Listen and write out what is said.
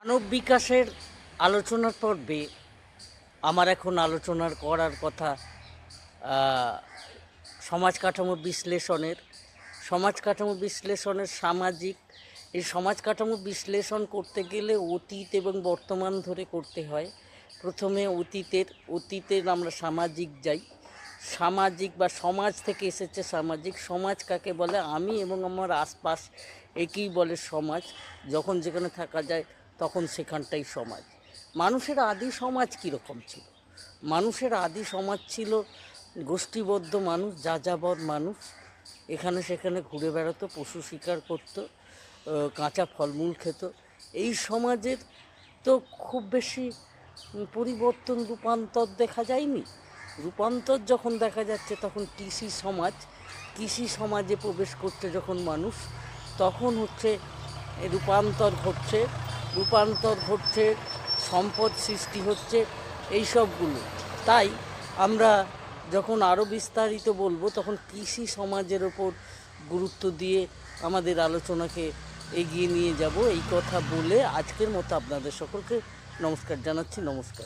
মানব বিকাশের আলোচনার পর্বে আমার এখন আলোচনার করার কথা সমাজ কাঠামো বিশ্লেষণের সামাজিক। এই সমাজ কাঠামো বিশ্লেষণ করতে গেলে অতীত এবং বর্তমান ধরে করতে হয়। প্রথমে অতীতের আমরা সামাজিক যাই। সামাজিক বা সমাজ থেকে এসেছে সামাজিক। সমাজ কাকে বলে? আমি এবং আমার আশপাশ একেই বলে সমাজ। যখন যেখানে থাকা যায় তখন সেখানটাই সমাজ। মানুষের আদি সমাজ কীরকম ছিল? মানুষের আদি সমাজ ছিল গোষ্ঠীবদ্ধ মানুষ, যাযাবর মানুষ। এখানে সেখানে ঘুরে বেড়াতো, পশু শিকার করতো, কাঁচা ফলমূল খেত। এই সমাজের তো খুব বেশি পরিবর্তন, রূপান্তর দেখা যায়নি। রূপান্তর যখন দেখা যাচ্ছে তখন কৃষি সমাজে প্রবেশ করছে যখন মানুষ, তখন হচ্ছে রূপান্তর ঘটছে, সম্পদ সৃষ্টি হচ্ছে, এই সবগুলো। তাই আমরা যখন আরও বিস্তারিত বলবো তখন কৃষি সমাজের ওপর গুরুত্ব দিয়ে আমাদের আলোচনাকে এগিয়ে নিয়ে যাব। এই কথা বলে আজকের মতো আপনাদের সকলকে নমস্কার জানাচ্ছি। নমস্কার।